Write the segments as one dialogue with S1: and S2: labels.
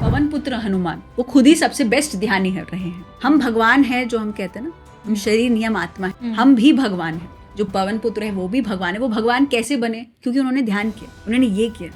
S1: पवन पुत्र हनुमान वो खुद ही सबसे बेस्ट ध्यानी रहे हैं। हम भगवान हैं जो हम कहते हैं ना, हम शरीर नियम आत्मा है, हम भी भगवान हैं। जो पवन पुत्र है वो भी भगवान है। वो भगवान कैसे बने? क्योंकि उन्होंने ध्यान किया, उन्होंने ये किया,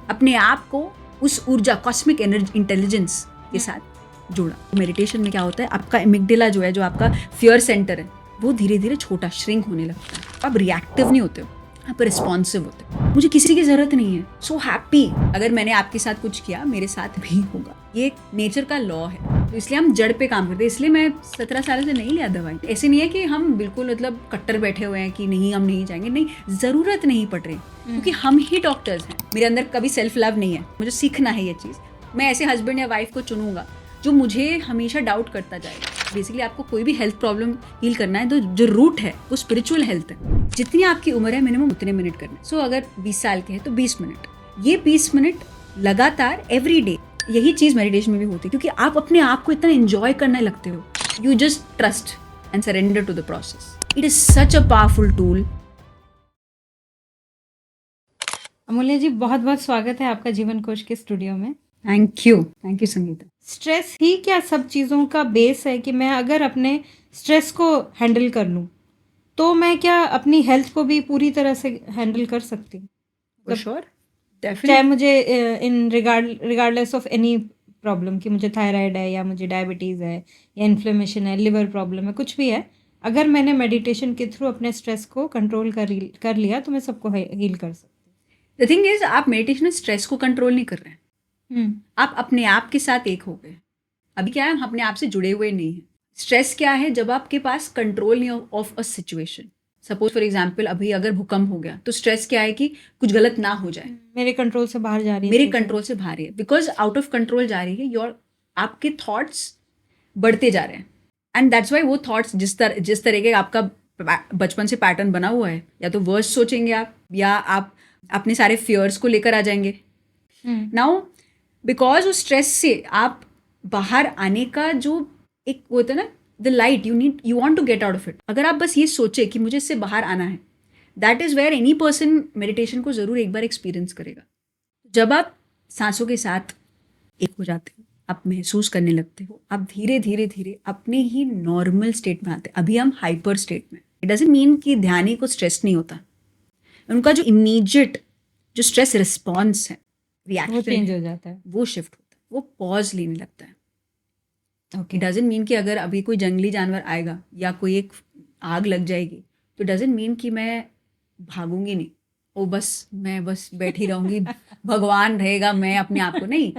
S1: अपने आप को उस ऊर्जा कॉस्मिक एनर्जी इंटेलिजेंस के साथ जोड़ा। मेडिटेशन में क्या होता है, आपका एमिगडाला जो है, जो आपका फियर सेंटर है, वो धीरे धीरे छोटा श्रिंक होने लगता है। आप रिएक्टिव नहीं होते हो, आप रिस्पॉन्सिव होते हो। मुझे किसी की जरूरत नहीं है, सो हैप्पी। अगर मैंने आपके साथ कुछ किया, मेरे साथ भी होगा। ये नेचर का लॉ है, तो इसलिए हम जड़ पे काम करते हैं। इसलिए मैं 17 साल से नहीं लिया दवाई। ऐसे नहीं है कि हम बिल्कुल मतलब कट्टर बैठे हुए हैं कि नहीं हम नहीं जाएंगे, नहीं, जरूरत नहीं पड़ रही, क्योंकि हम ही डॉक्टर्स हैं। मेरे अंदर कभी सेल्फ लव नहीं है, मुझे सीखना है ये चीज़। मैं ऐसे हस्बैंड या वाइफ को चुनूंगा जो मुझे हमेशा डाउट करता जाएगा। बेसिकली आपको कोई भी हेल्थ प्रॉब्लम हील करना है तो जो रूट है वो स्पिरिचुअल हेल्थ है। जितनी आपकी उम्र है मिनिमम उतने मिनट करना। सो अगर 20 साल के हैं तो 20 मिनट, ये 20 मिनट लगातार एवरी डे। यही चीज मेडिटेशन में भी होती है, क्योंकि आप अपने आप को इतना एंजॉय करने लगते हो। You just trust and surrender to the process. It is such a powerful tool.
S2: Amulya ji, बहुत बहुत स्वागत है आपका जीवन कोश के स्टूडियो में।
S1: Thank you Sangeeta.
S2: स्ट्रेस ही क्या सब चीज़ों का बेस है कि मैं अगर अपने स्ट्रेस को हैंडल कर लूँ तो मैं क्या अपनी हेल्थ को भी पूरी तरह से हैंडल कर सकती हूँ?
S1: For sure,
S2: चाहे
S1: definitely.
S2: मुझे इन रिगार्डलेस ऑफ एनी प्रॉब्लम, कि मुझे थायराइड है या मुझे डायबिटीज़ है या इन्फ्लेमेशन है, लिवर प्रॉब्लम है, कुछ भी है, अगर मैंने मेडिटेशन के थ्रू अपने स्ट्रेस को कंट्रोल कर लिया तो मैं सबको हील कर सकती
S1: The thing is, आप मेडिटेशन में स्ट्रेस को कंट्रोल नहीं कर रहे हैं,
S2: हूँ।
S1: आप अपने आप के साथ एक हो गए। अभी क्या है, हम अपने आप से जुड़े हुए नहीं हैं। स्ट्रेस क्या है? जब आपके पास कंट्रोल नहीं of a situation. Suppose for example अभी अगर भूकंप हो गया तो स्ट्रेस क्या है कि कुछ गलत ना हो जाए,
S2: मेरे कंट्रोल से बाहर जा रही है,
S1: मेरे कंट्रोल से बाहर है, बिकॉज आउट ऑफ कंट्रोल जा रही है। आपके थॉट्स बढ़ते जा रहे हैं, एंड दैट्स वाई वो थॉट्स जिस तरह के आपका बचपन से पैटर्न बना हुआ है, या तो वर्स्ट सोचेंगे आप, या आप अपने सारे फियर्स को लेकर आ जाएंगे। नाउ बिकॉज उस स्ट्रेस से आप बाहर आने का जो एक वो होता है ना, the light you want to get out of it. अगर आप बस ये सोचे कि मुझे इससे बाहर आना है, that is where any person meditation को जरूर एक बार एक्सपीरियंस करेगा। जब आप सांसों के साथ एक हो जाते हो, आप महसूस करने लगते हो, आप धीरे धीरे धीरे अपने ही नॉर्मल स्टेट में आते हैं। अभी हम हाइपर स्टेट में। इट डजंट मीन कि ध्यानी को स्ट्रेस नहीं होता, उनका जो इमीडिएट जो स्ट्रेस रिस्पॉन्स है, रिएक्शन
S2: वो चेंज हो जाता है,
S1: वो शिफ्ट होता है, वो पॉज लेने लगता है।
S2: ओके।
S1: डजंट मीन कि अगर अभी कोई जंगली जानवर आएगा या कोई एक आग लग जाएगी तो डजंट मीन कि मैं भागूंगी नहीं, मैं बस बैठी रहूंगी, भगवान रहेगा, मैं अपने आप को नहीं।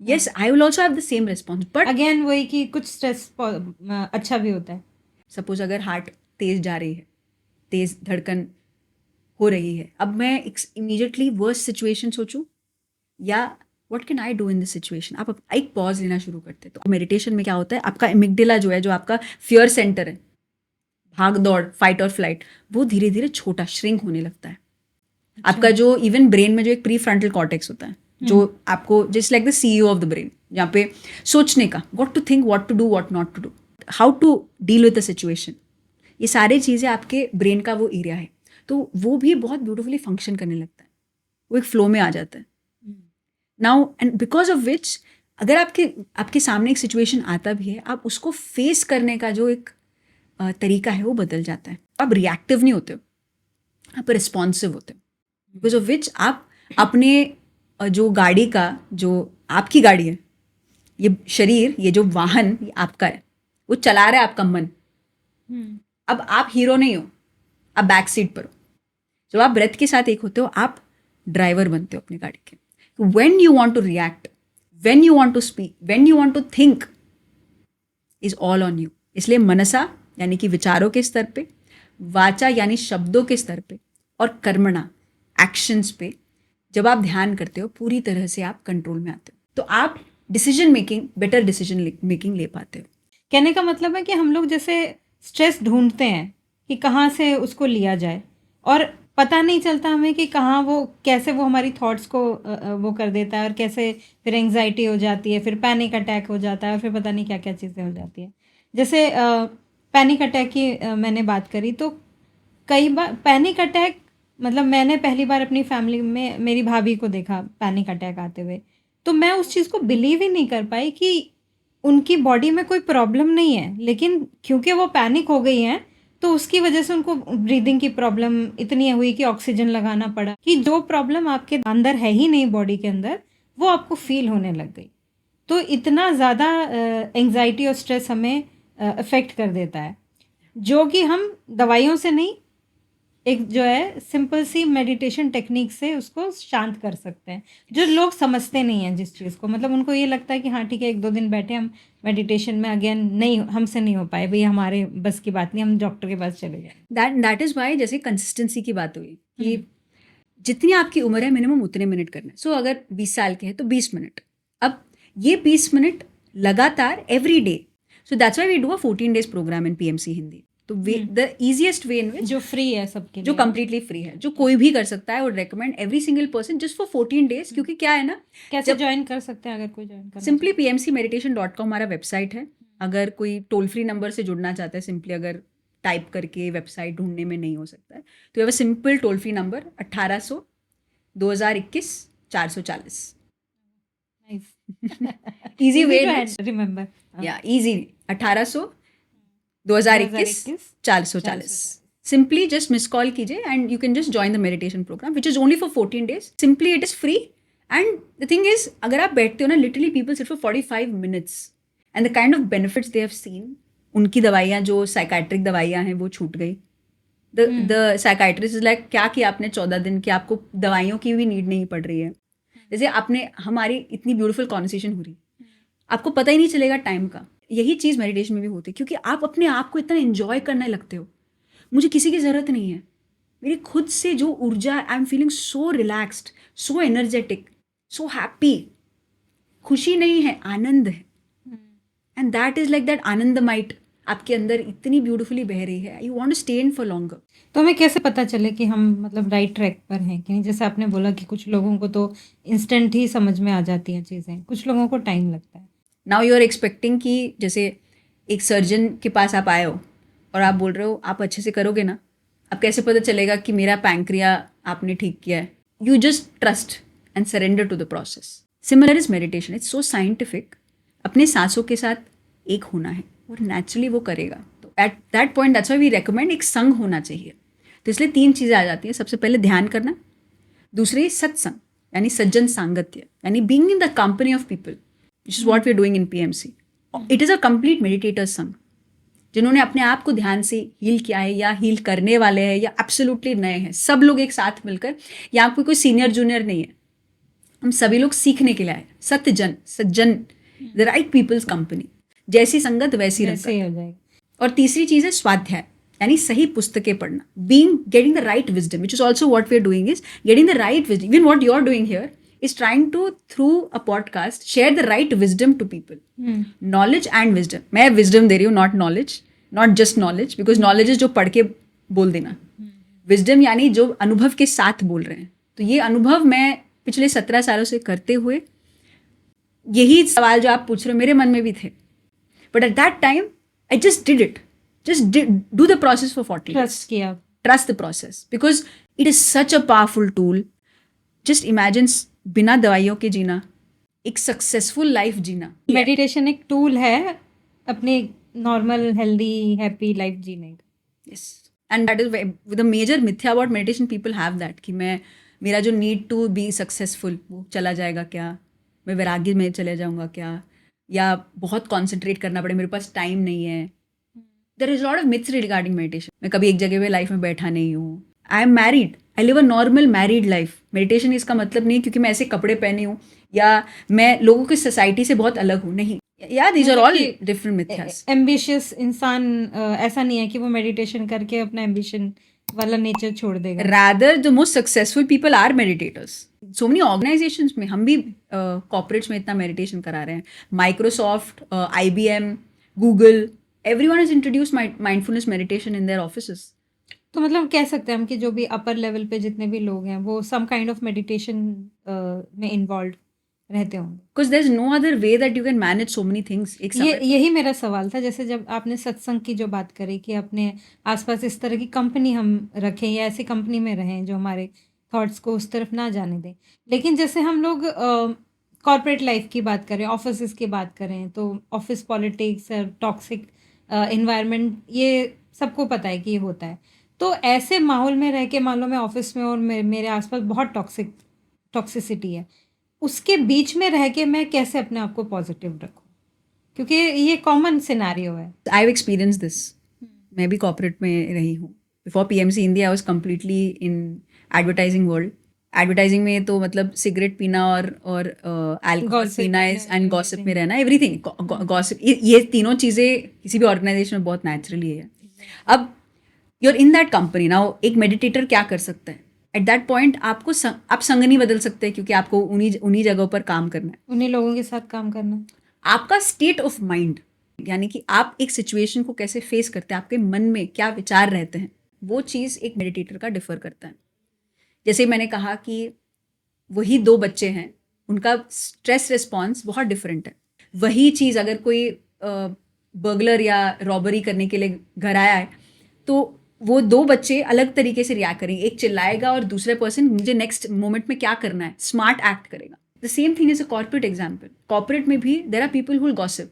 S1: Yes, I will also have the same response, but
S2: again वही कि कुछ स्ट्रेस अच्छा भी होता है।
S1: सपोज अगर हार्ट तेज जा रही है, तेज धड़कन हो रही है, अब मैं इमीडिएटली वर्स्ट सिचुएशन सोचूं या what can I do in this situation. आप एक पॉज लेना शुरू करते हैं। तो मेडिटेशन में क्या होता है, आपका एमिगडाला जो है, जो आपका फियर सेंटर है, भाग दौड़, फाइट और फ्लाइट, वो धीरे धीरे छोटा श्रिंक होने लगता है।
S2: अच्छा।
S1: आपका जो इवन ब्रेन में जो एक प्री फ्रंटल कॉर्टेक्स होता है, जो आपको just like the CEO of the brain, जहाँ पे सोचने का, what to think, what to do, what not to do, how to deal with the situation, ये सारी चीज़ें आपके ब्रेन का वो एरिया है। तो वो भी बहुत ब्यूटिफुली फंक्शन करने लगता है, वो एक फ्लो में आ जाता है। Now and because of which, अगर आपके सामने एक सिचुएशन आता भी है, आप उसको फेस करने का जो एक तरीका है वो बदल जाता है। आप रिएक्टिव नहीं होते हो, आप रिस्पॉन्सिव होते हो। बिकॉज ऑफ विच आप अपने जो गाड़ी का, जो आपकी गाड़ी है, ये शरीर, ये जो वाहन, ये आपका है, वो चला रहा है आपका मन। अब आप हीरो नहीं हो, आप बैक सीट पर हो। जब आप ब्रेथ के साथ एक होते हो, आप ड्राइवर बनते हो अपनी गाड़ी के। When you want to react, when you want to speak, when you want to think, is all on you. इसलिए मनसा यानी कि विचारों के स्तर पे, वाचा यानी शब्दों के स्तर पे, और कर्मणा एक्शंस पे जब आप ध्यान करते हो, पूरी तरह से आप कंट्रोल में आते हो, तो आप बेटर डिसीजन मेकिंग ले पाते हो।
S2: कहने का मतलब है कि हम लोग जैसे स्ट्रेस ढूंढते हैं कि कहाँ से उसको लिया जाए, और पता नहीं चलता हमें कि कहाँ वो, कैसे वो हमारी थॉट्स को वो कर देता है, और कैसे फिर एंग्जाइटी हो जाती है, फिर पैनिक अटैक हो जाता है, और फिर पता नहीं क्या क्या चीज़ें हो जाती है। जैसे पैनिक अटैक की मैंने बात करी, तो कई बार पैनिक अटैक, मतलब मैंने पहली बार अपनी फैमिली में मेरी भाभी को देखा पैनिक अटैक आते हुए। तो मैं उस चीज़ को बिलीव ही नहीं कर पाई कि उनकी बॉडी में कोई प्रॉब्लम नहीं है, लेकिन क्योंकि वो पैनिक हो गई हैं तो उसकी वजह से उनको ब्रीदिंग की प्रॉब्लम इतनी हुई कि ऑक्सीजन लगाना पड़ा, कि जो प्रॉब्लम आपके अंदर है ही नहीं बॉडी के अंदर, वो आपको फील होने लग गई। तो इतना ज़्यादा एंजाइटी और स्ट्रेस हमें अफेक्ट कर देता है, जो कि हम दवाइयों से नहीं, एक जो है सिंपल सी मेडिटेशन टेक्निक से उसको शांत कर सकते हैं, जो लोग समझते नहीं हैं जिस चीज़ को। मतलब उनको ये लगता है कि हाँ ठीक है, 1-2 दिन बैठे हम मेडिटेशन में, अगेन नहीं, हमसे नहीं हो पाए भाई, हमारे बस की बात नहीं, हम डॉक्टर के पास चले गए।
S1: दैट इज वाई जैसे कंसिस्टेंसी की बात हुई कि जितनी आपकी उम्र है मिनिमम उतने मिनट करना है। सो अगर 20 साल के हैं तो 20 मिनट। अब ये 20 मिनट लगातार every day. So that's why we do a 14 days program in PMC Hindi. तो द इजीएस्ट वे इन विच,
S2: जो फ्री है सबके
S1: जो
S2: लिए,
S1: कंप्लीटली फ्री है, जो कोई भी कर सकता है, would recommend every single person just for 14 days. क्योंकि क्या है ना,
S2: कैसे ज्वाइन कर सकते हैं अगर कोई ज्वाइन करना
S1: सिंपली pmcmeditation.com हमारा वेबसाइट है। अगर कोई टोल फ्री नंबर से जुड़ना चाहता है, सिंपली अगर टाइप करके वेबसाइट ढूंढने में नहीं हो सकता है तो ये simple toll free number 1800 2021 440। Easy way
S2: remember,
S1: या easy 1800 2021 440। Simply just miss call कीजिए and you can just join the meditation program which is only for 14 days. Simply it is free. And the thing is, अगर आप बैठते हो ना, literally people sit for 45 minutes and the kind of benefits they have seen. उनकी दवाइयाँ, जो psychiatric दवाइयाँ हैं, वो छूट गई। द साइकाट्रिस्ट इज लाइक, क्या किया आपने 14 दिन की, आपको दवाइयों की भी नीड नहीं पड़ रही है। जैसे आपने, हमारी इतनी ब्यूटीफुल कॉन्वर्सेशन हो रही, आपको पता ही नहीं चलेगा टाइम का। यही चीज़ मेडिटेशन में भी होती है, क्योंकि आप अपने आप को इतना एंजॉय करने लगते हो। मुझे किसी की ज़रूरत नहीं है, मेरी खुद से जो ऊर्जा, I am feeling so relaxed, so energetic, so happy. खुशी नहीं है, आनंद है। And that is like that आनंदमाइट आपके अंदर इतनी ब्यूटीफुली बह रही है। You want to stay in for longer.
S2: तो हमें कैसे पता चले कि हम मतलब राइट ट्रैक पर हैं कि नहीं? जैसे आपने बोला कि कुछ लोगों को तो इंस्टेंट ही समझ में आ जाती हैं चीज़ें, कुछ लोगों को टाइम लगता है।
S1: नाउ यू आर एक्सपेक्टिंग कि जैसे एक सर्जन के पास आप आए हो और आप बोल रहे हो आप अच्छे से करोगे ना, अब कैसे पता चलेगा कि मेरा पैंक्रिया आपने ठीक किया है? You just trust and surrender to the process. Similar is meditation, it's so scientific. अपने सांसों के साथ एक होना है और नेचुरली वो करेगा। तो at that point that's why we recommend एक संग होना चाहिए। तो इसलिए 3 चीज़ें आ जाती हैं। सबसे पहले ध्यान करना, दूसरी सत्संग यानी सज्जन सांगत्य, यानी being in the company of people, which is what we are doing in PMC. It is a complete meditators संग, जिन्होंने अपने आप को ध्यान से हील किया है या हील करने वाले हैं या एब्सोल्युटली नए हैं। सब लोग एक साथ मिलकर, यहाँ कोई सीनियर जूनियर नहीं है, हम सभी लोग सीखने के लिए आए। सत्यजन, सज्जन, द राइट पीपल्स कंपनी, जैसी संगत वैसी रंगत।
S2: हो जाएगा।
S1: और तीसरी चीज़ है स्वाध्याय, यानी सही पुस्तकें पढ़ना, getting the right wisdom, which is also what we are doing, is getting the right wisdom. Even what you are doing here is trying to, through a podcast, share the right wisdom to people. Knowledge and wisdom. मैं wisdom दे रही हूँ, not knowledge, not just knowledge, because knowledge is जो पढ़ के बोल देना, wisdom यानी जो अनुभव के साथ बोल रहे हैं। तो ये अनुभव मैं पिछले 17 सालों से करते हुए, यही सवाल जो आप पूछ रहे हो मेरे मन में भी थे, but at that time I just did it, do the process for 40 days.
S2: Trust किया,
S1: Trust the process, because it is such a powerful tool. Just imagine बिना दवाइयों के जीना, एक सक्सेसफुल लाइफ जीना।
S2: मेडिटेशन एक टूल है अपने नॉर्मल हेल्दी हैप्पी लाइफ जीने का।
S1: Yes, and that is the major मिथ्या about meditation. People have that कि मेरा जो नीड टू बी सक्सेसफुल वो चला जाएगा क्या, मैं वैराग्य में चले जाऊंगा क्या, या बहुत कॉन्सेंट्रेट करना पड़े, मेरे पास टाइम नहीं है। There is lot of myths regarding meditation. मैं कभी एक जगह पे लाइफ में बैठा नहीं हूँ। I am married, I live a normal married life. Meditation इसका मतलब नहीं क्योंकि मैं ऐसे कपड़े पहनी हूँ या मैं लोगों की सोसाइटी से बहुत अलग हूँ, नहीं। Yeah these are all different मिथ्यास।
S2: एम्बिशियस इंसान ऐसा नहीं है कि वो मेडिटेशन करके अपना एम्बिशन वाला नेचर छोड़ देगा।
S1: Rather the most successful people are meditators. So many organisations में, हम भी कॉर्पोरेट्स में इतना मेडिटेशन करा रहे हैं। Microsoft, IBM, Google, everyone has introduced mindfulness meditation in their offices.
S2: तो मतलब कह सकते हैं हम कि जो भी अपर लेवल पे जितने भी लोग हैं वो सम काइंड ऑफ मेडिटेशन में इन्वॉल्व रहते होंगे।
S1: Because there is no other way that you can manage so many things.
S2: यही मेरा सवाल था। जैसे जब आपने सत्संग की जो बात करी कि अपने आसपास इस तरह की कंपनी हम रखें या ऐसी कंपनी में रहें जो हमारे थॉट्स को उस तरफ ना जाने दें, लेकिन जैसे हम लोग कॉर्पोरेट लाइफ की बात करें, ऑफिस की बात करें, तो ऑफिस पॉलिटिक्स और टॉक्सिक एनवायरनमेंट ये सबको पता है कि ये होता है। तो ऐसे माहौल में रह के मान लो मैं ऑफिस में और मेरे आसपास बहुत टॉक्सिसिटी है, उसके बीच में रह के मैं कैसे अपने आप को पॉजिटिव रखूं, क्योंकि ये कॉमन सिनेरियो है।
S1: I have experience this. मैं भी कॉर्पोरेट में रही हूँ। Before PMC India I was completely in advertising world. Advertising में तो मतलब सिगरेट पीना और अल्कोहल
S2: Gossip
S1: पीना
S2: and
S1: एंड गॉसिप में
S2: everything.
S1: रहना, एवरीथिंग गॉसिप, ये तीनों चीज़ें किसी भी ऑर्गेनाइजेशन में बहुत नेचुरली है। अब you're in that company now, एक मेडिटेटर क्या कर सकता है एट दैट पॉइंट? आपको आप संग नहीं बदल सकते क्योंकि आपको उन्हीं जगहों पर काम करना है,
S2: उन्हीं लोगों के साथ काम करना।
S1: आपका स्टेट ऑफ माइंड, यानी कि आप एक सिचुएशन को कैसे फेस करते हैं, आपके मन में क्या विचार रहते हैं, वो चीज़ एक मेडिटेटर का डिफर करता है। जैसे मैंने कहा कि वही 2 बच्चे हैं, उनका स्ट्रेस रिस्पॉन्स बहुत डिफरेंट है। वही चीज़ अगर कोई बर्गलर या रॉबरी करने के लिए घर आया है, तो वो 2 बच्चे अलग तरीके से रिएक्ट करेंगे। एक चिल्लाएगा और दूसरे पर्सन मुझे नेक्स्ट मोमेंट में क्या करना है, स्मार्ट एक्ट करेगा। The same thing is a corporate example. Corporate में भी there are people who will gossip.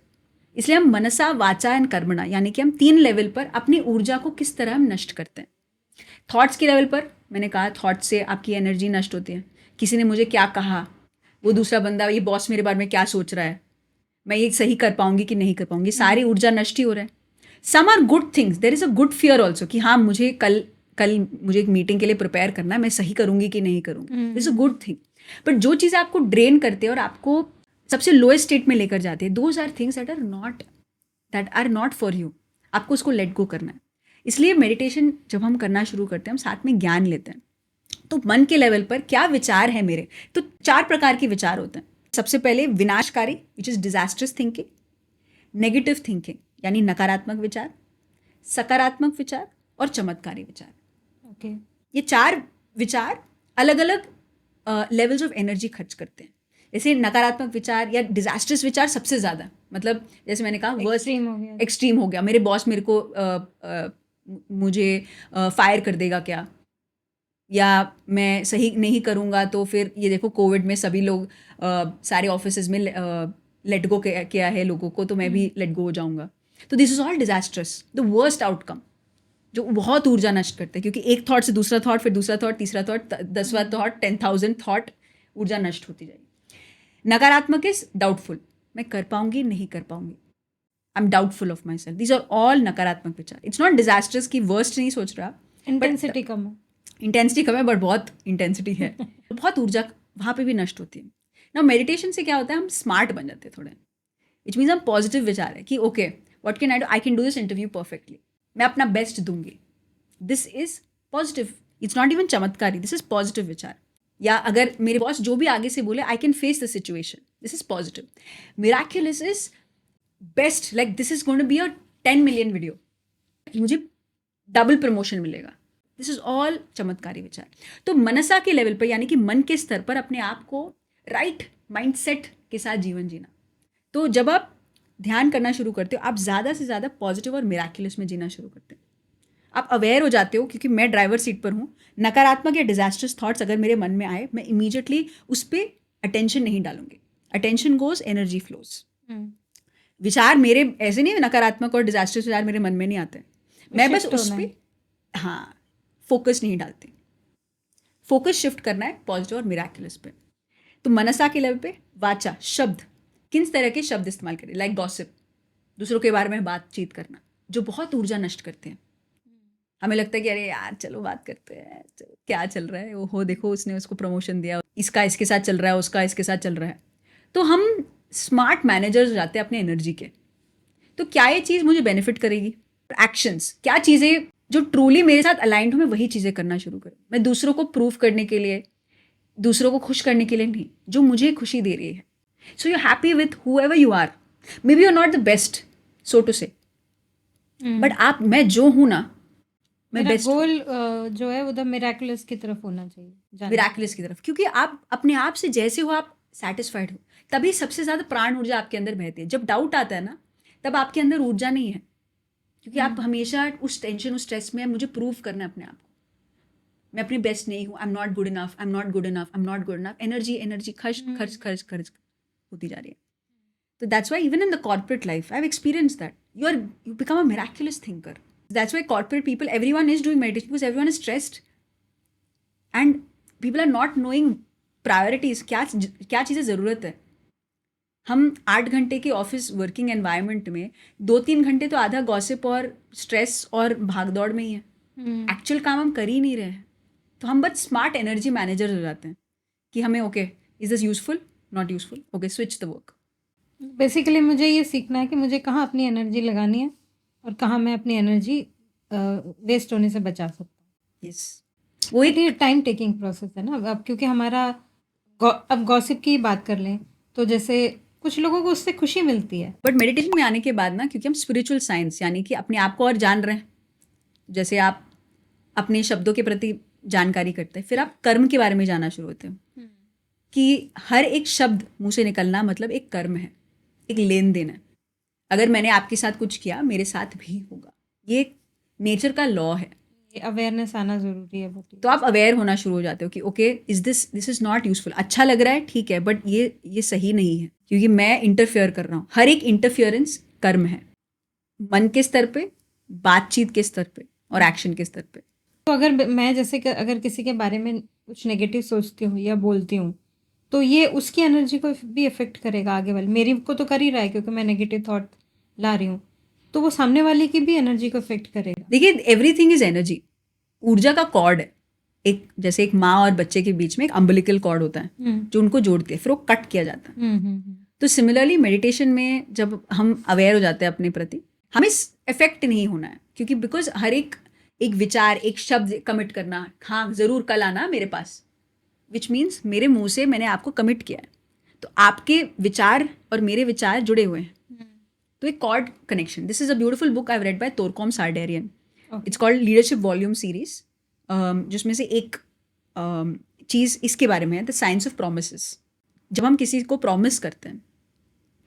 S1: इसलिए हम मनसा, वाचा एंड कर्मणा, यानी कि हम 3 लेवल पर अपनी ऊर्जा को किस तरह हम नष्ट करते हैं। थॉट्स के लेवल पर मैंने कहा, थॉट्स से आपकी एनर्जी नष्ट होती है। किसी ने मुझे क्या कहा, वो दूसरा बंदा, ये बॉस मेरे बारे में क्या सोच रहा है, मैं ये सही कर पाऊंगी कि नहीं कर पाऊंगी, सारी ऊर्जा नष्ट ही हो रहा है। Some are good things, there is a good fear also कि हाँ मुझे कल मुझे एक मीटिंग के लिए प्रिपेयर करना है, मैं सही करूंगी कि नहीं करूंगी, it's a good thing. But जो चीज़ें आपको ड्रेन करते हैं और आपको सबसे लोएस्ट स्टेट में लेकर जाते हैं, those are things that are not for you. आपको उसको लेट गो करना है। इसलिए मेडिटेशन जब हम करना शुरू करते हैं, हम साथ में ज्ञान लेते हैं। तो मन के लेवल पर क्या विचार है मेरे, तो 4 प्रकार के विचार होते हैं। सबसे पहले विनाशकारी, which is disastrous thinking, negative thinking यानी नकारात्मक विचार, सकारात्मक विचार और चमत्कारी विचार।
S2: ओके।
S1: ये 4 विचार अलग अलग लेवल्स ऑफ एनर्जी खर्च करते हैं। जैसे नकारात्मक विचार या डिजास्टर्स विचार सबसे ज़्यादा, मतलब जैसे मैंने कहा वर्स्ट एक्सट्रीम हो गया, मेरे बॉस मेरे को मुझे फायर कर देगा क्या, या मैं सही नहीं करूँगा तो फिर ये देखो कोविड में सभी लोग सारे ऑफिसेज में लेट गो किया है लोगों को, तो मैं भी लेट गो हो जाऊँगा। तो this is all disasters, the worst outcome, जो बहुत ऊर्जा नष्ट करते हैं। क्योंकि एक थॉट से दूसरा थॉट, फिर दूसरा थॉट, तीसरा थॉट, 10वां थॉट, 10,000 थॉट, ऊर्जा नष्ट होती जाएगी। नकारात्मक इज डाउटफुल, मैं कर पाऊंगी नहीं कर पाऊंगी, I am doubtful of myself. These are all नकारात्मक विचार। इट्स नॉट डिजास्टर्स की वर्स्ट नहीं सोच रहा,
S2: इंटेंसिटी कम है,
S1: इंटेंसिटी कम है बट बहुत इंटेंसिटी है, बहुत ऊर्जा वहाँ पे भी नष्ट होती है ना। मेडिटेशन से क्या होता है, हम स्मार्ट बन जाते हैं थोड़े, विच मीन्स हम पॉजिटिव विचार है कि okay what can I can do this interview perfectly, मैं अपना बेस्ट दूंगी। This is positive, it's not even चमत्कारी, दिस इज पॉजिटिव विचार। या अगर मेरे बॉस जो भी आगे से बोले, I can face the situation, this is positive. Miraculous is best, like this is going to be a 10 million video, मुझे डबल प्रमोशन मिलेगा। दिस इज ऑल चमत्कारी विचार। तो मनसा के लेवल पर, यानी कि मन के स्तर पर अपने आप को राइट माइंडसेट के साथ जीवन जीना। तो जब आप ध्यान करना शुरू करते हो, आप ज़्यादा से ज़्यादा पॉजिटिव और मिराक्युलस में जीना शुरू करते हैं। आप अवेयर हो जाते हो, क्योंकि मैं ड्राइवर सीट पर हूँ। नकारात्मक या डिजास्टर्स थॉट्स अगर मेरे मन में आए, मैं इमीडिएटली उस पर अटेंशन नहीं डालूंगी। Attention goes, energy flows. विचार मेरे ऐसे नहीं, नकारात्मक और डिजास्टर्स विचार मेरे मन में नहीं आते, मैं बस उस पर हाँ फोकस नहीं डालती। फोकस शिफ्ट करना है पॉजिटिव और मिराक्युलस पे। तो मनसा के लेवल पे वाचा, शब्द, किन तरह के शब्द इस्तेमाल करें, लाइक गॉसिप, दूसरों के बारे में बातचीत करना, जो बहुत ऊर्जा नष्ट करते हैं। हमें लगता है कि अरे यार चलो बात करते हैं, चलो क्या चल रहा है, वो हो देखो उसने उसको प्रमोशन दिया, इसका इसके साथ चल रहा है, उसका इसके साथ चल रहा है। तो हम स्मार्ट मैनेजर्स हो जाते हैं अपने एनर्जी के। तो क्या ये चीज़ मुझे बेनिफिट करेगी? एक्शंस, क्या चीज़ें जो ट्रूली मेरे साथ अलाइंड हो, मैं वही चीज़ें करना शुरू करूँ। मैं दूसरों को प्रूव करने के लिए, दूसरों को खुश करने के लिए नहीं, जो मुझे खुशी दे रही है। So you happy with whoever you are, maybe you are not the best so to say, but आप, मैं जो हूँ ना, मैं बेस्ट।
S2: गोल जो है वो द मिराकुलस की तरफ होना चाहिए,
S1: मिराकुलस की तरफ, क्योंकि आप अपने आप से जैसे हो, आप सेटिस्फाइड हो, तभी सबसे ज़्यादा प्राण ऊर्जा आपके अंदर बहती है। जब डाउट आता है ना, तब आपके अंदर ऊर्जा नहीं है, क्योंकि आप हमेशा उस टेंशन, उस स्ट्रेस में, मुझे प्रूव करना है अपने आप को, मैं अपनी बेस्ट नहीं हूँ, I am not good enough, I am not good enough, I am not good enough. Energy खर्च खर्च खर्च खर्च होती जा रही है. So that's why even in the corporate life, I've experienced that. You become a miraculous thinker. That's why corporate people, everyone is doing meditation because everyone is stressed. And people are not knowing priorities. क्या चीज़ें ज़रूरत है. हम 8 घंटे के office working environment में 2-3 घंटे तो आधा गॉसिप और स्ट्रेस और भागदौड़ में ही है. एक्चुअल काम हम कर ही नहीं रहे हैं. तो हम बस स्मार्ट एनर्जी मैनेजर हो जाते हैं कि हमें okay, is this useful, not useful, okay, switch the work.
S2: Basically मुझे ये सीखना है कि मुझे कहाँ अपनी एनर्जी लगानी है और कहाँ मैं अपनी एनर्जी वेस्ट होने से बचा सकता हूँ.
S1: यस,
S2: वो एक टाइम टेकिंग प्रोसेस है ना. अब क्योंकि हमारा अब गॉसिप की बात कर लें तो जैसे कुछ लोगों को उससे खुशी मिलती है.
S1: बट मेडिटेशन में आने के बाद ना, क्योंकि हम स्पिरिचुअल साइंस यानी कि अपने आप को और जान रहे हैं, जैसे आप अपने शब्दों के प्रति जानकारी करते हैं, फिर आप कर्म के बारे में जानना शुरू होते हैं कि हर एक शब्द मुंह से निकलना मतलब एक कर्म है, एक लेन देन है. अगर मैंने आपके साथ कुछ किया, मेरे साथ भी होगा. ये नेचर का लॉ है.
S2: अवेयरनेस आना ज़रूरी है.
S1: तो आप अवेयर होना शुरू हो जाते हो कि okay, this is not useful. अच्छा लग रहा है, ठीक है, बट ये सही नहीं है क्योंकि मैं इंटरफेयर कर रहा हूँ. हर एक इंटरफेरेंस कर्म है, मन के स्तर पे, बातचीत के स्तर पे और एक्शन के स्तर पे.
S2: तो अगर मैं जैसे कि अगर किसी के बारे में कुछ नेगेटिव सोचती हूँ या बोलती हूँ तो ये उसकी एनर्जी को भी इफेक्ट करेगा आगे वाले. मेरी को तो कर ही रहा है क्योंकि मैं नेगेटिव थॉट ला रही हूँ, तो वो सामने वाले की भी एनर्जी को इफेक्ट करेगा.
S1: देखिए, एवरीथिंग इज एनर्जी. ऊर्जा का कॉर्ड है. एक जैसे एक माँ और बच्चे के बीच में एक अम्बिलिकल कॉर्ड होता है जो उनको जोड़ती है, फिर वो कट किया जाता है. तो सिमिलरली मेडिटेशन में जब हम अवेयर हो जाते हैं अपने प्रति, हमें इफेक्ट नहीं होना है क्योंकि बिकॉज हर एक विचार, एक शब्द कमिट करना, हाँ ज़रूर कल आना मेरे पास, विच मीन्स मेरे मुंह से मैंने आपको कमिट किया है. तो आपके विचार और मेरे विचार जुड़े हुए हैं. तो एक cord connection. This is a beautiful book I have read by Torkom Saraydarian. It's called leadership volume series, जिसमें से एक चीज़ इसके बारे में है, द साइंस ऑफ प्रोमिसेस. जब हम किसी को प्रॉमिस करते हैं,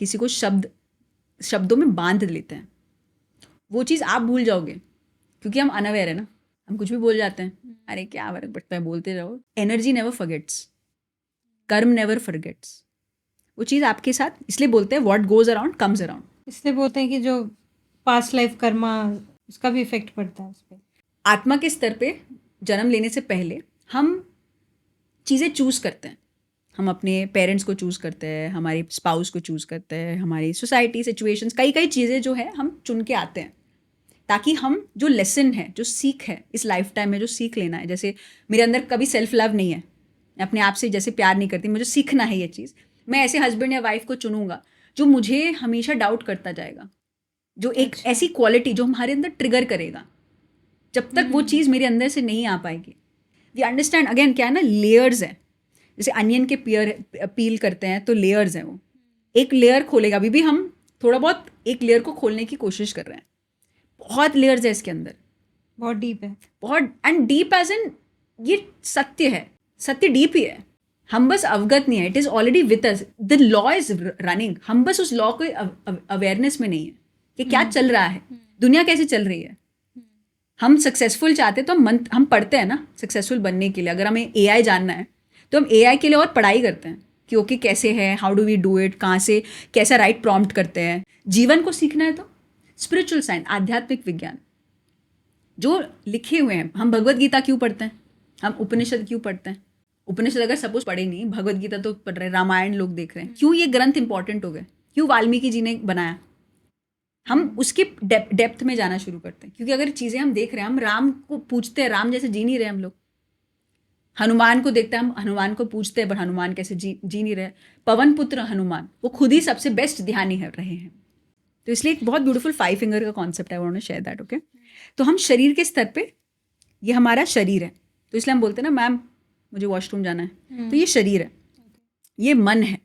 S1: किसी को शब्दों में बांध लेते हैं, वो चीज़ आप भूल जाओगे क्योंकि हम अनअवेयर है ना. हम कुछ भी बोल जाते हैं, अरे क्या फर्क पड़ता है, बोलते रहो. एनर्जी नेवर फॉरगेट्स, कर्म नेवर फॉरगेट्स. वो चीज़ आपके साथ, इसलिए बोलते हैं what goes around comes around.
S2: इसलिए बोलते हैं कि जो पास्ट लाइफ कर्मा, उसका भी इफेक्ट पड़ता है उस पर.
S1: आत्मा के स्तर पे जन्म लेने से पहले हम चीज़ें चूज़ करते हैं. हम अपने पेरेंट्स को चूज़ करते हैं, हमारे स्पाउस को चूज़ करते हैं, हमारी सोसाइटी सिचुएशंस, कई चीज़ें जो है हम चुन के आते हैं ताकि हम जो लेसन है, जो सीख है इस लाइफ टाइम में, जो सीख लेना है. जैसे मेरे अंदर कभी सेल्फ लव नहीं है, मैं अपने आप से जैसे प्यार नहीं करती, मुझे सीखना है ये चीज़. मैं ऐसे हस्बैंड या वाइफ को चुनूंगा जो मुझे हमेशा डाउट करता जाएगा, जो एक ऐसी क्वालिटी जो हमारे अंदर ट्रिगर करेगा. जब तक वो चीज़ मेरे अंदर से नहीं आ पाएगी. वी अंडरस्टैंड अगेन क्या है ना, लेयर्स है. जैसे अनियन के पील करते हैं तो लेयर्स हैं. वो एक लेयर खोलेगा, अभी भी हम थोड़ा बहुत एक लेयर को खोलने की कोशिश कर रहे हैं. बहुत लेयर्स है इसके अंदर,
S2: बहुत डीप है,
S1: बहुत. एंड डीप एज एन, ये सत्य है, सत्य डीप ही है, हम बस अवगत नहीं है. It is already with us, the law is running. हम बस उस लॉ को अवेयरनेस में नहीं है कि क्या चल रहा है, दुनिया कैसे चल रही है. हम सक्सेसफुल चाहते तो हम पढ़ते हैं ना सक्सेसफुल बनने के लिए. अगर हमें AI जानना है तो हम AI के लिए और पढ़ाई करते हैं कि ओके कैसे है, how do we do it, कहाँ से कैसा राइट प्रॉम्प्ट करते हैं. जीवन को सीखना है तो स्पिरिचुअल साइंस, आध्यात्मिक विज्ञान जो लिखे हुए हैं. हम भगवद गीता क्यों पढ़ते हैं, हम उपनिषद क्यों पढ़ते हैं. उपनिषद अगर सपोज पढ़े नहीं, भगवद गीता तो पढ़ रहे, रामायण लोग देख रहे हैं. क्यों ये ग्रंथ इंपॉर्टेंट हो गए, क्यों वाल्मीकि जी ने बनाया. हम उसके डेप्थ में जाना शुरू करते हैं क्योंकि अगर चीज़ें हम देख रहे हैं, हम राम को पूछते हैं, राम जैसे जी नहीं रहे हम लोग. हनुमान को देखते हैं, हम हनुमान को पूछते हैं, बट हनुमान कैसे जी नहीं रहे. पवन पुत्र हनुमान, वो खुद ही सबसे बेस्ट ध्यानी है रहे हैं. तो इसलिए एक बहुत ब्यूटीफुल 5 फिंगर का कॉन्सेप्ट है, उन्होंने शेयर दैट. ओके, तो हम शरीर के स्तर पे, ये हमारा शरीर है, तो इसलिए हम बोलते हैं ना मैम मुझे वॉशरूम जाना है, तो ये शरीर है. ये मन है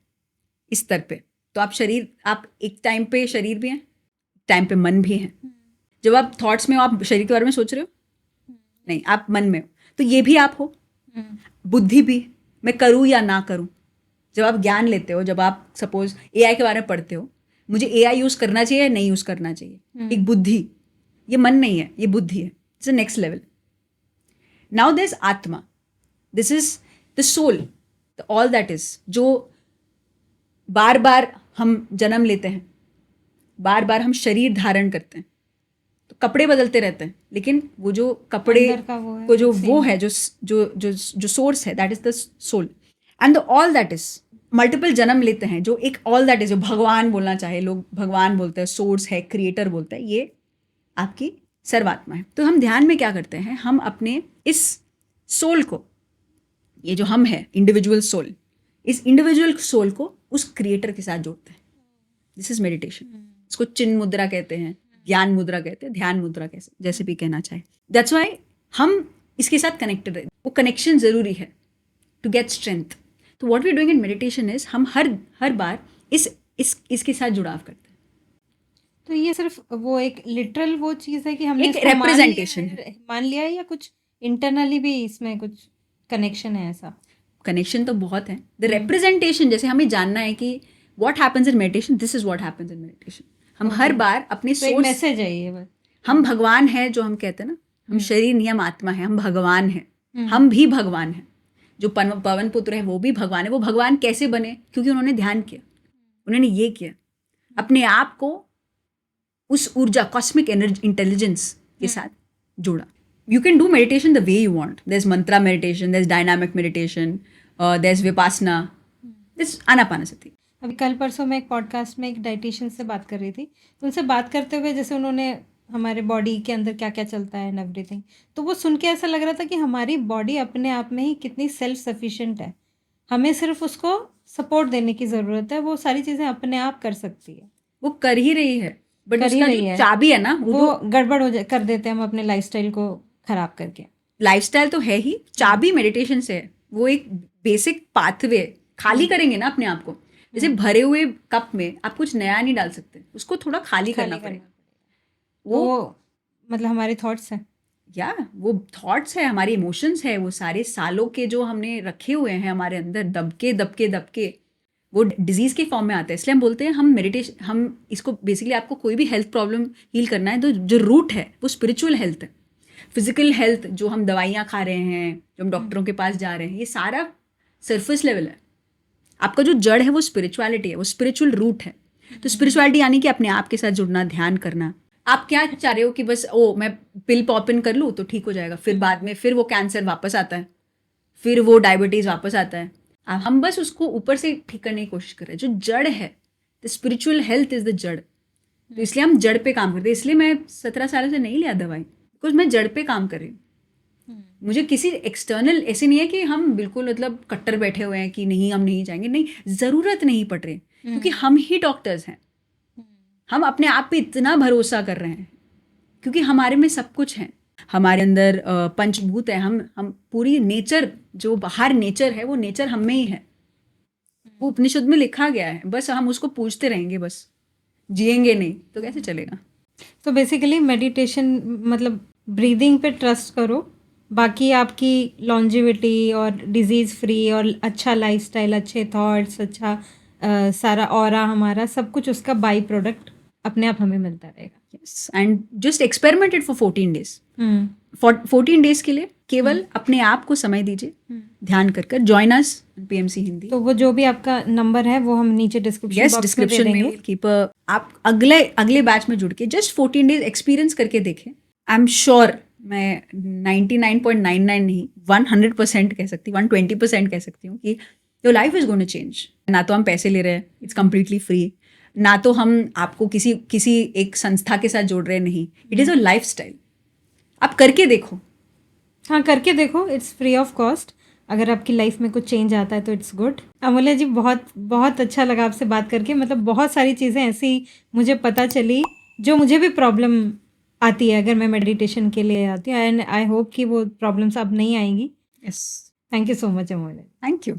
S1: इस स्तर पे. तो आप शरीर, आप एक टाइम पे शरीर भी हैं, टाइम पे मन भी है. जब आप थॉट्स में हो, आप शरीर के बारे में सोच रहे हो नहीं, आप मन में हो, तो ये भी आप हो. बुद्धि भी, मैं करूँ या ना करूँ. जब आप ज्ञान लेते हो, जब आप सपोज AI के बारे में पढ़ते हो, मुझे AI यूज़ करना चाहिए या नहीं यूज़ करना चाहिए, एक बुद्धि. ये मन नहीं है, ये बुद्धि है. It's a next level. Now there is आत्मा. This is the soul, all that is, जो बार बार हम जन्म लेते हैं, बार बार हम शरीर धारण करते हैं, तो कपड़े बदलते रहते हैं, लेकिन वो जो कपड़े
S2: अंदर का वो है
S1: को जो
S2: same
S1: वो है, जो जो सोर्स है, that is the soul and the all that is. Multiple जन्म लेते हैं, जो एक ऑल दैट इज, जो भगवान बोलना चाहे, लोग भगवान बोलते हैं, सोर्स है, क्रिएटर बोलते हैं, ये आपकी सर्वात्मा है। तो हम ध्यान में क्या करते हैं, हम अपने इस सोल को, ये जो हम है इंडिविजुअल सोल, इस इंडिविजुअल सोल को उस क्रिएटर के साथ जोड़ते हैं। This is meditation. इसको चिन्ह मुद्रा कहते हैं, ज्ञान मुद्रा कहते हैं, ध्यान मुद्रा कैसे जैसे भी कहना चाहे। दैट्स वाई हम इसके साथ कनेक्टेड है, वो कनेक्शन जरूरी है टू गेट स्ट्रेंथ। तो what we doing in meditation is, हम हर बार इसके साथ जुड़ाव करते हैं।
S2: तो ये सिर्फ वो एक लिटरल वो चीज है कि हमने
S1: एक
S2: इसको मान लिया
S1: representation
S2: है, मान लिया है, या कुछ इंटरनली भी इसमें कुछ कनेक्शन है ऐसा?
S1: कनेक्शन तो बहुत है। द रिप्रेजेंटेशन, जैसे हमें जानना है कि what happens in meditation, this is what happens in meditation. हम हर बार अपने
S2: तो एक
S1: सोर्स,
S2: मैसेज है ये बस।
S1: हम भगवान है जो हम कहते हैं ना, हम शरीर नियम आत्मा है, हम भगवान हैं, हम भी भगवान हैं। जो पवन पुत्र है वो भी भगवान है। वो भगवान कैसे बने? क्योंकि उन्होंने ध्यान किया, उन्होंने ये किया, अपने आप को उस ऊर्जा, कॉस्मिक एनर्जी, इंटेलिजेंस के साथ जोड़ा। You can do meditation the way you want. There's mantra meditation, there's dynamic meditation, there's vipassana, there's anapanasati.
S2: अभी कल परसों मैं एक पॉडकास्ट में एक डाइटिशियन से बात कर रही थी, तो उनसे बात करते हुए जैसे उन्होंने हमारे बॉडी के अंदर क्या क्या चलता है एंड एवरीथिंग, तो वो सुन के ऐसा लग रहा था कि हमारी बॉडी अपने आप में ही कितनी सेल्फ सफिशिएंट है, हमें सिर्फ उसको सपोर्ट देने की ज़रूरत है, वो सारी चीज़ें अपने आप कर सकती है।
S1: वो कर ही रही है, बट
S2: कर ही
S1: उसका
S2: रही
S1: जो
S2: है।
S1: चाबी है ना,
S2: वो गड़बड़ कर देते हैं हम अपने लाइफस्टाइल को खराब करके।
S1: लाइफस्टाइल तो है ही, चाबी मेडिटेशन से है। वो एक बेसिक पाथवे, खाली करेंगे ना अपने आप को। जैसे भरे हुए कप में आप कुछ नया नहीं डाल सकते, उसको थोड़ा खाली करना पड़ेगा।
S2: वो मतलब हमारे थॉट्स हैं,
S1: या वो थॉट्स है, हमारे इमोशंस है, वो सारे सालों के जो हमने रखे हुए हैं हमारे अंदर, दबके दबके दबके वो डिजीज़ के फॉर्म में आता है। इसलिए हम बोलते हैं हम मेडिटेशन, हम इसको बेसिकली, आपको कोई भी हेल्थ प्रॉब्लम हील करना है तो जो रूट है वो स्पिरिचुअल हेल्थ है। फिजिकल हेल्थ जो हम दवाइयाँ खा रहे हैं, जो हम डॉक्टरों के पास जा रहे हैं, ये सारा सरफेस लेवल है। आपका जो जड़ है वो स्पिरिचुअलिटी है, वो स्पिरिचुअल रूट है। तो स्पिरिचुअलिटी यानी कि अपने आप के साथ जुड़ना, ध्यान करना। आप क्या चाह रहे हो कि बस मैं पिल पॉप इन कर लूँ तो ठीक हो जाएगा, फिर बाद में फिर वो कैंसर वापस आता है, फिर वो डायबिटीज़ वापस आता है। हम बस उसको ऊपर से ठीक करने की कोशिश कर रहे हैं। जो जड़ है, the spiritual health is the जड़। तो इसलिए हम जड़ पे काम करते हैं। इसलिए मैं 17 सालों से नहीं लिया दवाई, बिकॉज मैं जड़ पे काम कर रही हूँ। मुझे किसी एक्सटर्नल, ऐसे नहीं है कि हम बिल्कुल मतलब कट्टर बैठे हुए हैं कि नहीं हम नहीं जाएंगे, नहीं, ज़रूरत नहीं पड़ रही, क्योंकि हम ही डॉक्टर्स हैं। हम अपने आप पे इतना भरोसा कर रहे हैं क्योंकि हमारे में सब कुछ है। हमारे अंदर पंचभूत है, हम पूरी नेचर, जो बाहर नेचर है वो नेचर हम में ही है। वो उपनिषद में लिखा गया है, बस हम उसको पूछते रहेंगे, बस जिएंगे नहीं तो कैसे चलेगा।
S2: तो बेसिकली मेडिटेशन मतलब ब्रीदिंग पे ट्रस्ट करो, बाकी आपकी लॉन्जिविटी और डिजीज़ फ्री और अच्छा लाइफस्टाइल, अच्छे थॉट्स, अच्छा सारा ऑरा हमारा सब कुछ उसका बाई प्रोडक्ट अपने आप हमें मिलता रहेगा।
S1: Yes, and just experimented for 14 days. 14 days के लिए केवल अपने आप को समय दीजिए, ध्यान कर ज्वाइन अस पीएमसी हिंदी।
S2: तो वो जो भी आपका नंबर है वो हम नीचे डिस्क्रिप्शन में देंगे।
S1: कीप आप अगले बैच में जुड़ के जस्ट 14 डेज एक्सपीरियंस करके देखें। आई एम श्योर, मैं 99.99 नहीं, 100% कह सकती, 120% कह सकती हूँ कि your life is going to change. ना तो हम पैसे ले रहे हैं, इट्स कम्प्लीटली फ्री, ना तो हम आपको किसी एक संस्था के साथ जोड़ रहे, नहीं, इट इज़ अ लाइफस्टाइल। आप करके देखो।
S2: हाँ, करके देखो, इट्स फ्री ऑफ कॉस्ट। अगर आपकी लाइफ में कुछ चेंज आता है तो इट्स गुड। अमूल्य जी, बहुत बहुत अच्छा लगा आपसे बात करके। मतलब बहुत सारी चीज़ें ऐसी मुझे पता चली जो मुझे भी प्रॉब्लम आती है अगर मैं मेडिटेशन के लिए आती हूँ, एंड आई होप कि वो प्रॉब्लम्स अब नहीं आएंगी।
S1: Yes,
S2: thank you so much Amulya.
S1: Thank you.